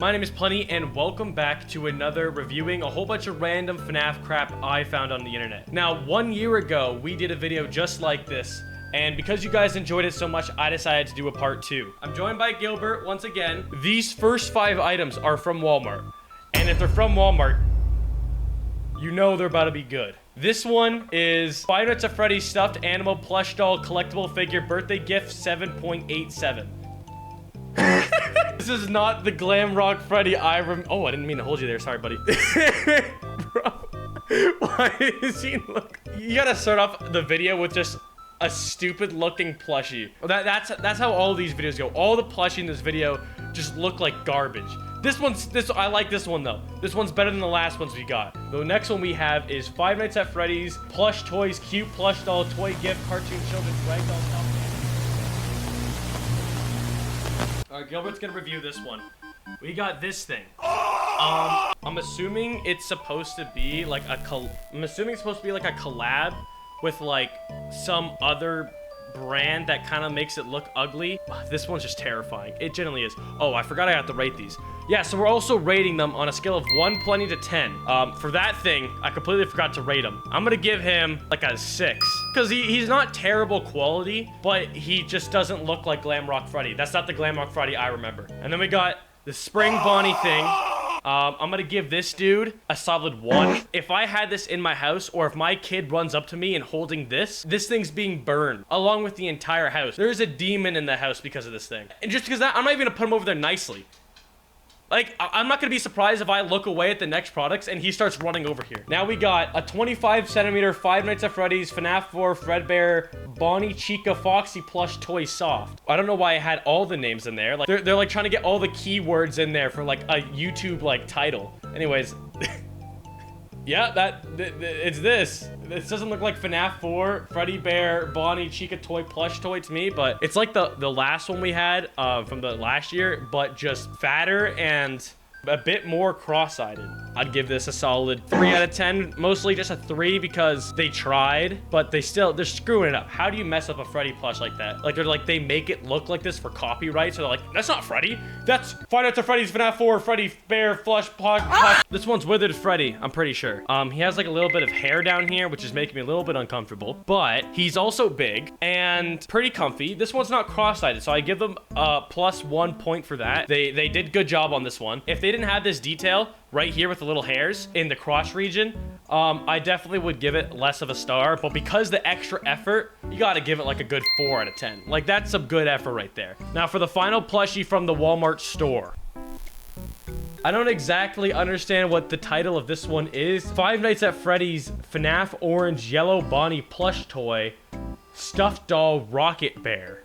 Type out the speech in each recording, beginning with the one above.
My name is Plenty, and welcome back to another reviewing a whole bunch of random FNAF crap I found on the internet. Now, 1 year ago, we did a video just like this, and because you guys enjoyed it so much, I decided to do a part 2. I'm joined by Gilbert once again. These first 5 items are from Walmart, and if they're from Walmart, you know they're about to be good. This one is Five Nights at Freddy's stuffed animal plush doll collectible figure birthday gift 7.87. This is not the glam rock Freddy oh, I didn't mean to hold you there. Sorry, buddy. Bro, why is he look? You gotta start off the video with just a stupid looking plushie. That's how all these videos go. All the plushie in this video just look like garbage. I like this one though. This one's better than the last ones we got. The next one we have is Five Nights at Freddy's plush toys, cute plush doll toy gift, cartoon children's ragdoll stuff. Alright, Gilbert's gonna review this one. We got this thing. I'm assuming it's supposed to be like a collab with like some other brand that kind of makes it look ugly. This one's just terrifying. It genuinely is. Oh, I forgot I have to rate these. Yeah, so we're also rating them on a scale of 1 Plenty to 10. For that thing, I completely forgot to rate him. I'm gonna give him like a 6. Because he's not terrible quality, but he just doesn't look like Glam Rock Freddy. That's not the Glam Rock Freddy I remember. And then we got the Spring Bonnie thing. I'm gonna give this dude a solid 1. If I had this in my house, or if my kid runs up to me and holding this thing's being burned along with the entire house. There's a demon in the house because of this thing. And just because that, I'm not even gonna put him over there nicely. Like, I'm not gonna be surprised if I look away at the next products and he starts running over here. Now we got a 25cm Five Nights at Freddy's FNAF 4 Fredbear Bonnie Chica Foxy plush toy soft. I don't know why I had all the names in there. Like, they're like trying to get all the keywords in there for like a YouTube like title. Anyways, yeah, it's this. This doesn't look like FNAF 4 Freddy Bear Bonnie Chica toy plush toy to me, but it's like the last one we had from the last year, but just fatter and a bit more cross-sided. I'd give this a solid 3 out of 10. Mostly just a 3 because they tried, but they're screwing it up. How do you mess up a Freddy plush like that? Like, they make it look like this for copyright, so they're like, that's not Freddy. That's Five Nights at Freddy's FNAF 4 Freddy Bear Plush Plush. This one's Withered Freddy, I'm pretty sure. He has like a little bit of hair down here, which is making me a little bit uncomfortable, but he's also big and pretty comfy. This one's not cross-sided, so I give them a +1 point for that. They did good job on this one. If they didn't have this detail right here with the little hairs in the crotch region, I definitely would give it less of a star, but because the extra effort, you gotta give it like a good 4 out of 10. Like, that's some good effort right there. Now for the final plushie from the Walmart store. I don't exactly understand what the title of this one is. Five Nights at Freddy's FNAF Orange Yellow Bonnie plush toy stuffed doll Rocket Bear.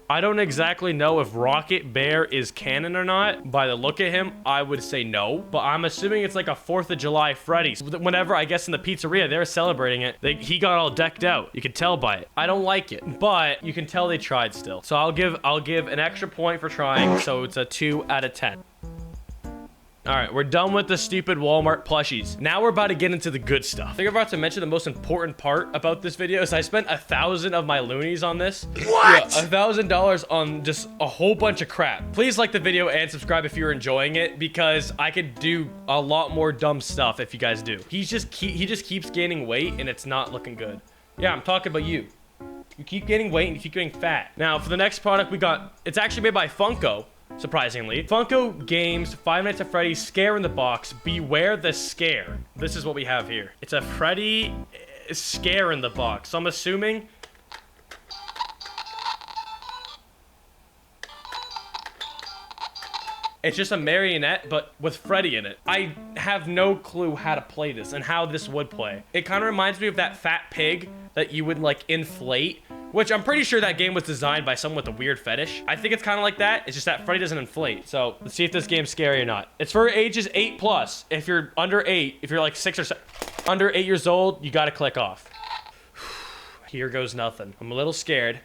I don't exactly know if Rocket Bear is canon or not. By the look at him, I would say no. But I'm assuming it's like a 4th of July Freddy's. Whenever, I guess in the pizzeria, they're celebrating it, he got all decked out. You can tell by it. I don't like it, but you can tell they tried still. So I'll give an extra point for trying. So it's a 2 out of 10. All right, we're done with the stupid Walmart plushies. Now we're about to get into the good stuff. I think I'm about to mention the most important part about this video is I spent 1,000 of my loonies on this. What? Yeah, $1,000 on just a whole bunch of crap. Please like the video and subscribe if you're enjoying it, because I could do a lot more dumb stuff if you guys do. He just keeps gaining weight and it's not looking good. Yeah, I'm talking about you. You keep gaining weight and you keep getting fat. Now for the next product we got, it's actually made by Funko. Surprisingly, Funko Games Five Nights at Freddy's Scare in the Box Beware the Scare. This is what we have here. It's a Freddy Scare in the Box. So I'm assuming it's just a marionette, but with Freddy in it. I have no clue how to play this and how this would play. It kind of reminds me of that fat pig that you would like inflate, which I'm pretty sure that game was designed by someone with a weird fetish. I think it's kind of like that. It's just that Freddy doesn't inflate. So let's see if this game's scary or not. It's for ages 8+. If you're under 8, if you're like 6 or 7, under 8 years old, you gotta click off. Here goes nothing. I'm a little scared.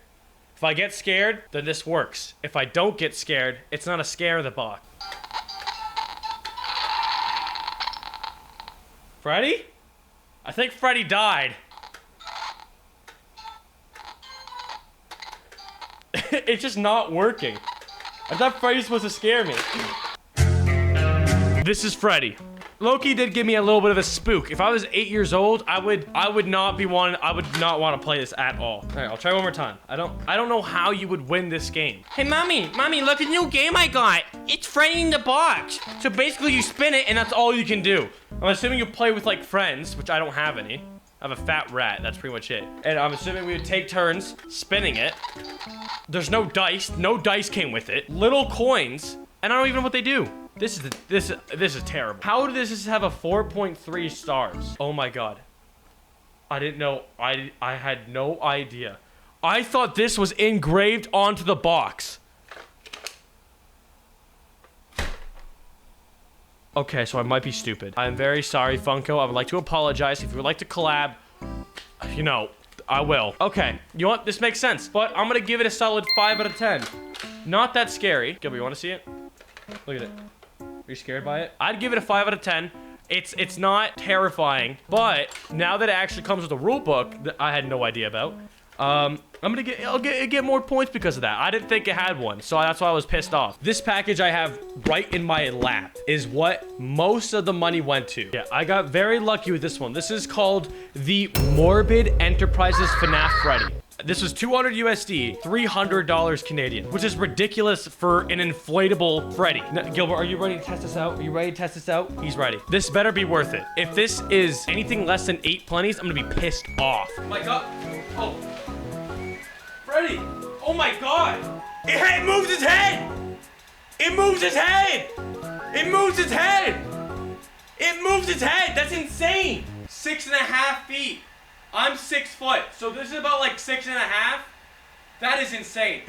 If I get scared, then this works. If I don't get scared, it's not a scare in the box. Freddy? I think Freddy died. It's just not working. I thought Freddy was supposed to scare me. This is Freddy. Loki did give me a little bit of a spook. If I was 8 years old, I would not want to play this at all. All right, I'll try one more time. I don't know how you would win this game. Hey, mommy, look at the new game I got. It's Freddy in the box. So basically you spin it and that's all you can do. I'm assuming you play with like friends, which I don't have any. I have a fat rat, that's pretty much it. And I'm assuming we would take turns spinning it. There's no dice came with it. Little coins, and I don't even know what they do. This is terrible. How does this have a 4.3 stars? Oh my god. I didn't know. I had no idea. I thought this was engraved onto the box. Okay, so I might be stupid. I'm very sorry, Funko. I would like to apologize. If you would like to collab, you know, I will. Okay, you know what? This makes sense. But I'm gonna give it a solid 5 out of 10. Not that scary. Gilbert, you wanna see it? Look at it. Are you scared by it? I'd give it a 5 out of 10. It's not terrifying, but now that it actually comes with a rule book that I had no idea about, I'll get more points because of that. I didn't think it had one, so that's why I was pissed off. This package I have right in my lap is what most of the money went to. Yeah, I got very lucky with this one. This is called the Morbid Enterprises Fnaf Freddy. This was 200 USD, $300 Canadian, which is ridiculous for an inflatable Freddy. Now, Gilbert, are you ready to test this out? Are you ready to test this out? He's ready. This better be worth it. If this is anything less than 8 plenties, I'm gonna be pissed off. Oh my god. Oh. Freddy. Oh my god. It moves his head. It moves his head. It moves his head. It moves his head. That's insane. 6.5 feet. I'm 6 foot, so this is about like 6.5. That is insane.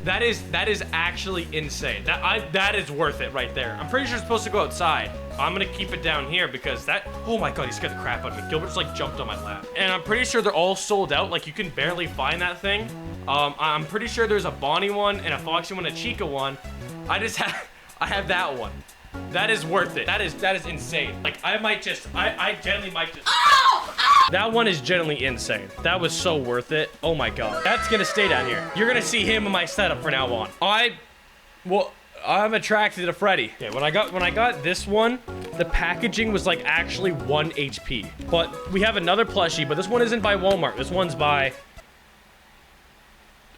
That is actually insane. That is worth it right there. I'm pretty sure it's supposed to go outside. I'm gonna keep it down here because that. Oh my god, he scared the crap out of me. Gilbert just like jumped on my lap, and I'm pretty sure they're all sold out. Like you can barely find that thing. I'm pretty sure there's a Bonnie one and a Foxy one, a Chica one. I have that one. That is worth it. That is insane. Like I generally might just. That one is generally insane. That was so worth it. Oh my god. That's gonna stay down here. You're gonna see him in my setup from now on. I'm attracted to Freddy. Okay, when I got this one, the packaging was like actually 1 HP. But we have another plushie, but this one isn't by Walmart. This one's by,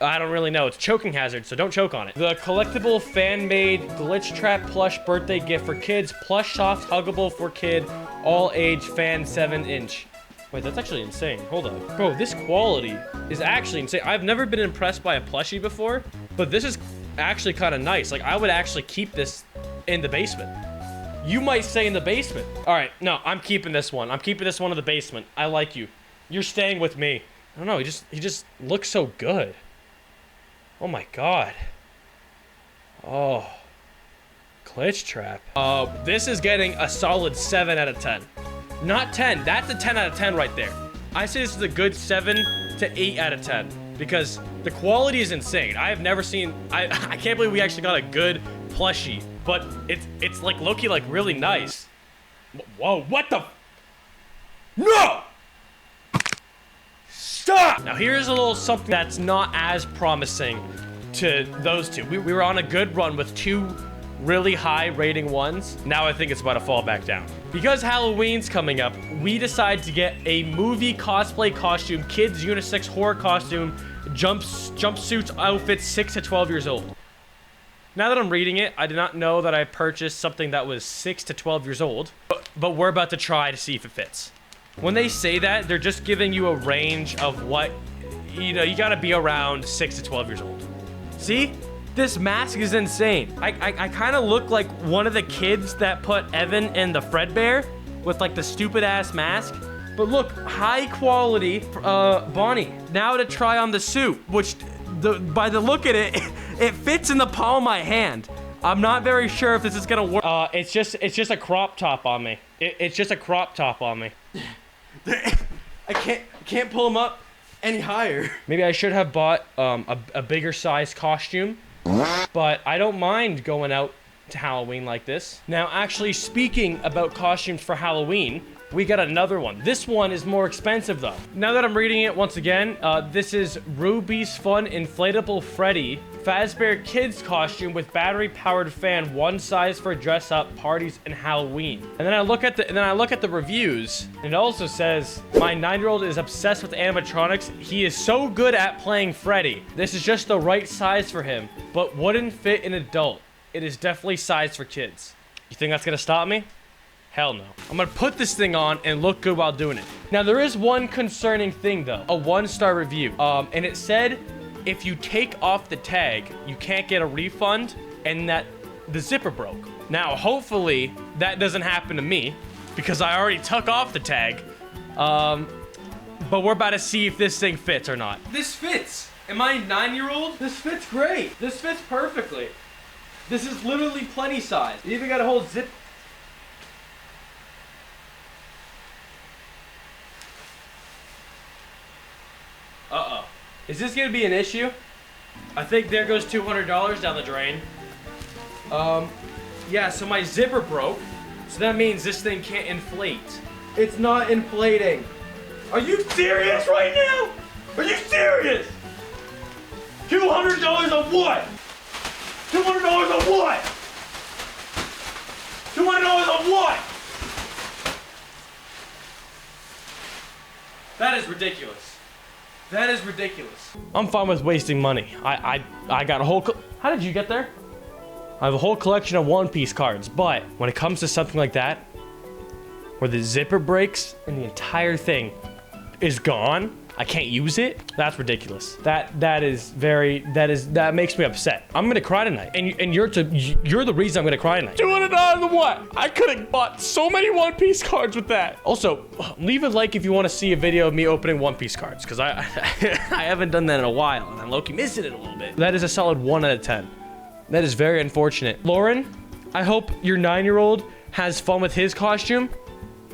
I don't really know. It's choking hazard, so don't choke on it. The collectible fan-made glitch trap plush birthday gift for kids. Plush soft huggable for kid. All age fan 7-inch. Wait, that's actually insane. Hold up. Bro, this quality is actually insane. I've never been impressed by a plushie before, but this is actually kind of nice. Like, I would actually keep this in the basement. You might say in the basement. All right, no, I'm keeping this one. I'm keeping this one in the basement. I like you. You're staying with me. I don't know, he just looks so good. Oh my god. Oh. Glitch trap. This is getting a solid 7 out of 10. Not 10. That's a 10 out of 10 right there. I say this is a good 7 to 8 out of 10 because the quality is insane. I have never seen. I can't believe we actually got a good plushie, but it's like low-key like really nice. Whoa! What the? No! Stop! Now here's a little something that's not as promising to those two. We were on a good run with 2 really high rating ones. Now I think it's about to fall back down. Because Halloween's coming up, we decided to get a movie cosplay costume, kids unisex horror costume, jumpsuits outfits 6 to 12 years old. Now that I'm reading it, I did not know that I purchased something that was 6 to 12 years old, but we're about to try to see if it fits. When they say that, they're just giving you a range of what, you know, you gotta be around 6 to 12 years old. See? This mask is insane. I kind of look like one of the kids that put Evan in the Fredbear with like the stupid ass mask. But look, high quality Bonnie. Now to try on the suit, which by the look at it, it fits in the palm of my hand. I'm not very sure if this is gonna work. It's just a crop top on me. It's just a crop top on me. I can't pull him up any higher. Maybe I should have bought a bigger size costume. But I don't mind going out to Halloween like this. Now, actually speaking about costumes for Halloween, we got another one. This one is more expensive though. Now that I'm reading it once again, this is Ruby's Fun Inflatable Freddy Fazbear Kids costume with battery-powered fan, one size for dress-up parties and Halloween. And then I look at the reviews, and it also says, my 9-year-old is obsessed with animatronics. He is so good at playing Freddy. This is just the right size for him, but wouldn't fit an adult. It is definitely sized for kids. You think that's gonna stop me? Hell no. I'm gonna put this thing on and look good while doing it. Now, there is one concerning thing, though. A 1-star review. And it said, if you take off the tag, you can't get a refund, and that the zipper broke. Now, hopefully, that doesn't happen to me, because I already took off the tag. But we're about to see if this thing fits or not. This fits. Am I a 9-year-old? This fits great. This fits perfectly. This is literally plenty size. You even got a whole zip. Uh-oh. Is this gonna be an issue? I think there goes $200 down the drain. Yeah, so my zipper broke. So that means this thing can't inflate. It's not inflating. Are you serious right now? Are you serious? $200 on what? $200 on what? $200 on what? That is ridiculous. That is ridiculous. I'm fine with wasting money. I got a whole... How did you get there? I have a whole collection of One Piece cards, but when it comes to something like that, where the zipper breaks and the entire thing is gone, I can't use it, that's ridiculous. That makes me upset. I'm gonna cry tonight, and you're the reason I'm gonna cry tonight. $200 on what? I could have bought so many One Piece cards with that. Also, leave a like if you want to see a video of me opening One Piece cards, because I I haven't done that in a while, and I'm low-key missing it a little bit. That is a solid 1 out of 10. That is very unfortunate. Lauren, I hope your 9-year-old has fun with his costume,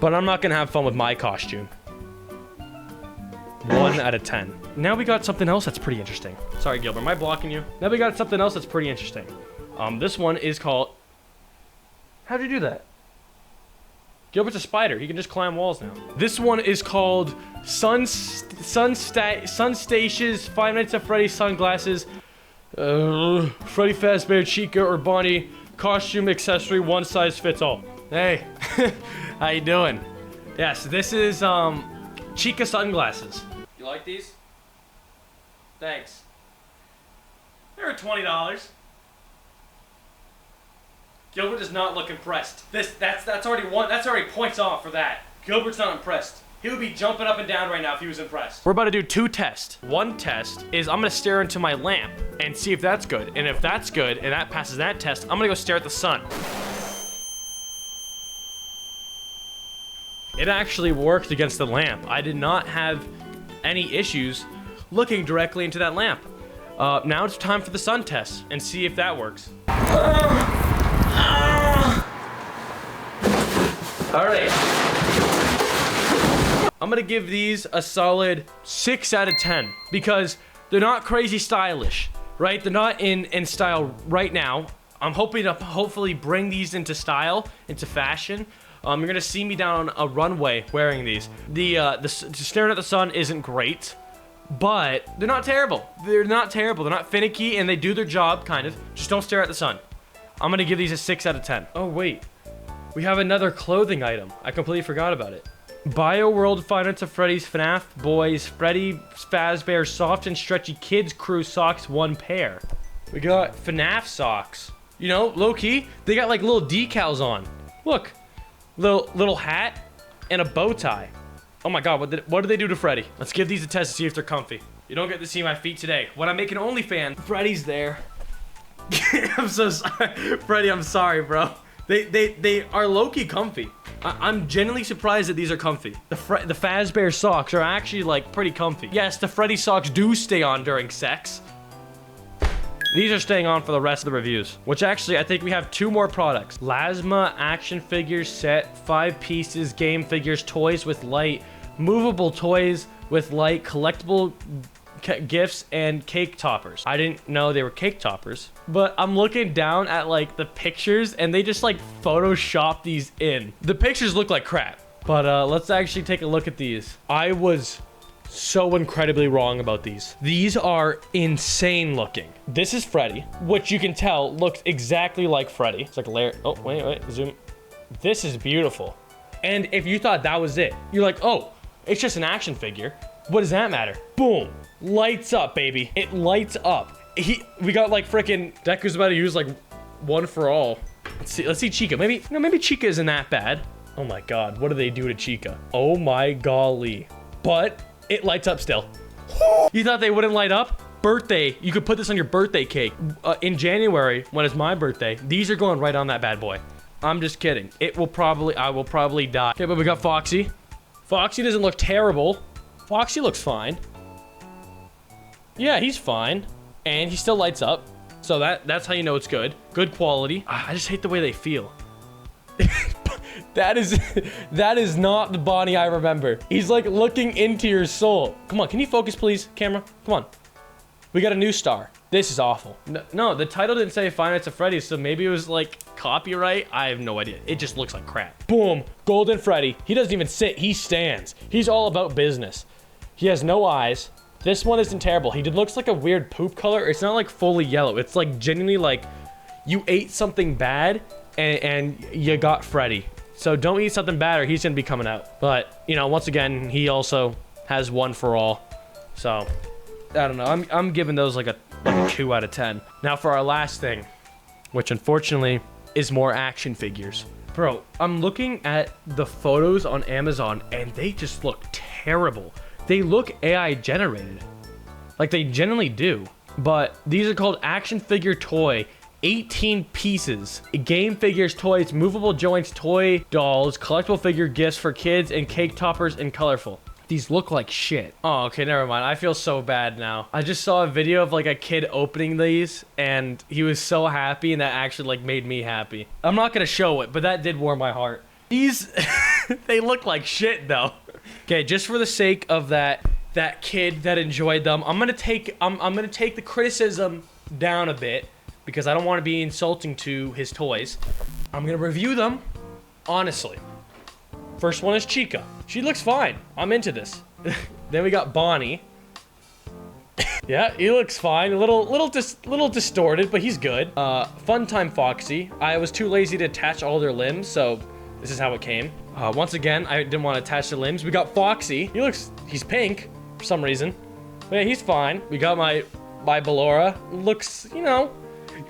but I'm not gonna have fun with my costume. 1 out of 10. Now we got something else that's pretty interesting. Sorry, Gilbert, am I blocking you? Now we got something else that's pretty interesting. This one is called... How'd you do that? Gilbert's a spider. He can just climb walls now. This one is called Sunstacia's Five Nights at Freddy's sunglasses. Freddy Fazbear, Chica, or Bonnie costume accessory, one size fits all. Hey, how you doing? Yes, this is Chica sunglasses. You like these? Thanks. They're $20. Gilbert does not look impressed. That's already points off for that. Gilbert's not impressed. He would be jumping up and down right now if he was impressed. We're about to do 2 tests. One test is I'm gonna stare into my lamp and see if that's good. And if that's good and that passes that test, I'm gonna go stare at the sun. It actually worked against the lamp. I did not have any issues looking directly into that lamp. Now it's time for the sun test and see if that works. All right. I'm gonna give these a solid 6 out of 10 because they're not crazy stylish, right? They're not in style right now. I'm hoping to hopefully bring these into style, into fashion. You're gonna see me down on a runway wearing these. The staring at the sun isn't great, but they're not terrible. They're not terrible. They're not finicky, and they do their job, kind of. Just don't stare at the sun. I'm gonna give these a 6 out of 10. Oh, wait. We have another clothing item. I completely forgot about it. BioWorld Five Nights at Freddy's FNAF Boys Freddy Fazbear Soft and Stretchy Kids Crew Socks, 1 pair. We got FNAF socks. You know, low-key, they got like little decals on. Look. Little hat and a bow tie. Oh my god, what did they do to Freddy? Let's give these a test to see if they're comfy. You don't get to see my feet today. When I make an OnlyFans, Freddy's there. I'm so sorry. Freddy, I'm sorry, bro. They are low-key comfy. I'm genuinely surprised that these are comfy. The Fazbear socks are actually like pretty comfy. Yes, the Freddy socks do stay on during sex. These are staying on for the rest of the reviews, which actually I think we have 2 more products. Lasma action figures set, 5 pieces, game figures, toys with light, movable toys with light, collectible gifts, and cake toppers. I didn't know they were cake toppers, but I'm looking down at like the pictures and they just like Photoshop these in. The pictures look like crap, but let's actually take a look at these. I was so incredibly wrong about these. These are insane looking. This is Freddy, which you can tell looks exactly like Freddy. It's like a layer. Oh, wait, zoom. This is beautiful. And if you thought that was it, you're like, oh, it's just an action figure. What does that matter? Boom. Lights up, baby. It lights up. We got like freaking Deku's about to use like one for all. Let's see Chica. Maybe Chica isn't that bad. Oh my God, what do they do to Chica? Oh my golly. But it lights up still. You thought they wouldn't light up? Birthday, you could put this on your birthday cake. In January, when it's my birthday, these are going right on that bad boy. I'm just kidding. I will probably die. Okay, but we got Foxy. Foxy doesn't look terrible. Foxy looks fine. Yeah, he's fine. And he still lights up. So that's how you know it's good. Good quality. I just hate the way they feel. That is not the Bonnie I remember. He's like looking into your soul. Come on, can you focus please, camera? Come on. We got a new star. This is awful. No, the title didn't say Five Nights at Freddy's, so maybe it was like copyright. I have no idea. It just looks like crap. Boom, Golden Freddy. He doesn't even sit, he stands. He's all about business. He has no eyes. This one isn't terrible. He looks like a weird poop color. It's not like fully yellow. It's like genuinely like you ate something bad and you got Freddy. So don't eat something bad or he's gonna be coming out. But, you know, once again, he also has one for all. So, I don't know. I'm giving those like a 2 out of 10. Now for our last thing, which unfortunately is more action figures. Bro, I'm looking at the photos on Amazon and they just look terrible. They look AI generated. Like they generally do. But these are called action figure toy. 18 pieces. Game figures, toys, movable joints, toy dolls, collectible figure gifts for kids, and cake toppers and colorful. These look like shit. Oh, okay, never mind. I feel so bad now. I just saw a video of like a kid opening these and he was so happy and that actually like made me happy. I'm not gonna show it, but that did warm my heart. These, they look like shit though. Okay, just for the sake of that kid that enjoyed them, I'm gonna take the criticism down a bit because I don't want to be insulting to his toys. I'm gonna review them honestly. First one is Chica. She looks fine. I'm into this. Then we got Bonnie. Yeah, he looks fine. A little distorted, but he's good. Funtime Foxy. I was too lazy to attach all their limbs, so this is how it came. Once again, I didn't want to attach the limbs. We got Foxy. He's pink for some reason. But yeah, he's fine. We got my Ballora. Looks, you know.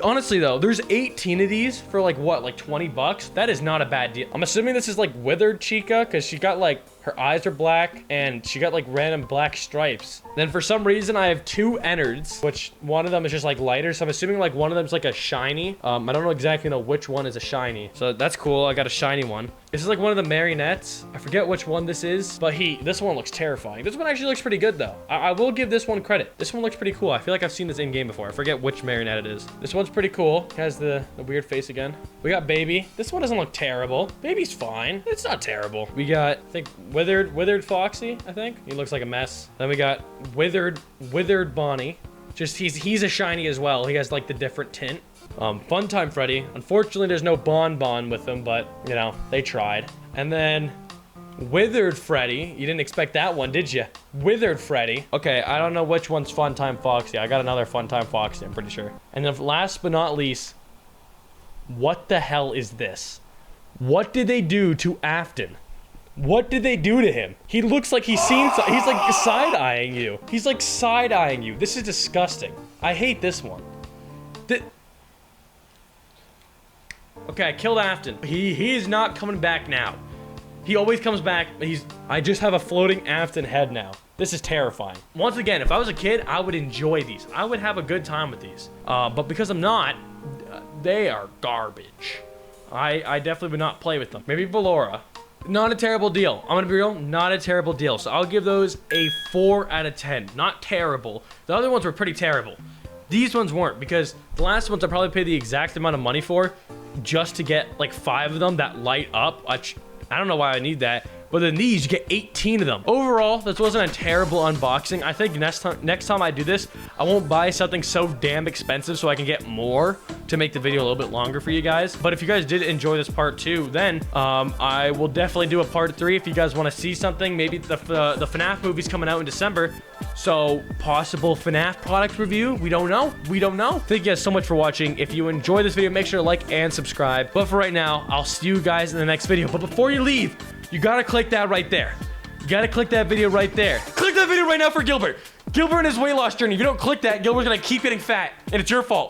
Honestly though, there's 18 of these for like what, like 20 bucks? That is not a bad deal. I'm assuming this is like withered Chica because she got like, her eyes are black and she got like random black stripes. Then for some reason I have 2 innards, which one of them is just like lighter. So I'm assuming like one of them is like a shiny. I don't know exactly which one is a shiny. So that's cool. I got a shiny one. This is like one of the marionettes. I forget which one this is, but this one looks terrifying. This one actually looks pretty good though. I will give this one credit. This one looks pretty cool. I feel like I've seen this in game before. I forget which marionette it is. This one's pretty cool. It has the weird face again. We got Baby. This one doesn't look terrible. Baby's fine. It's not terrible. We got, I think, Withered Foxy, I think. He looks like a mess. Then we got Withered Bonnie. Just, he's a shiny as well. He has like the different tint. Funtime Freddy. Unfortunately, there's no Bon with him, but, you know, they tried. And then Withered Freddy. You didn't expect that one, did you? Withered Freddy. Okay, I don't know which one's Funtime Foxy. I got another Funtime Foxy, I'm pretty sure. And then last but not least, what the hell is this? What did they do to Afton? What did they do to him? He looks like he's like side-eyeing you. He's like side-eyeing you. This is disgusting. I hate this one. Okay, I killed Afton. He is not coming back now. He always comes back. I just have a floating Afton head now. This is terrifying. Once again, if I was a kid, I would enjoy these. I would have a good time with these. But because I'm not, they are garbage. I definitely would not play with them. Maybe Ballora. Not a terrible deal. I'm gonna be real, not a terrible deal. So I'll give those a 4 out of 10. Not terrible. The other ones were pretty terrible. These ones weren't, because the last ones I probably paid the exact amount of money for just to get like 5 of them that light up. I don't know why I need that. But then these, you get 18 of them. Overall, this wasn't a terrible unboxing. I think next time I do this, I won't buy something so damn expensive so I can get more to make the video a little bit longer for you guys. But if you guys did enjoy this part 2, then I will definitely do a part 3 if you guys want to see something. Maybe the FNAF movie's coming out in December. So, possible FNAF product review? We don't know. We don't know. Thank you guys so much for watching. If you enjoyed this video, make sure to like and subscribe. But for right now, I'll see you guys in the next video. But before you leave, you gotta click that right there. You gotta click that video right there. Click that video right now for Gilbert. Gilbert and his weight loss journey. If you don't click that, Gilbert's gonna keep getting fat. And it's your fault.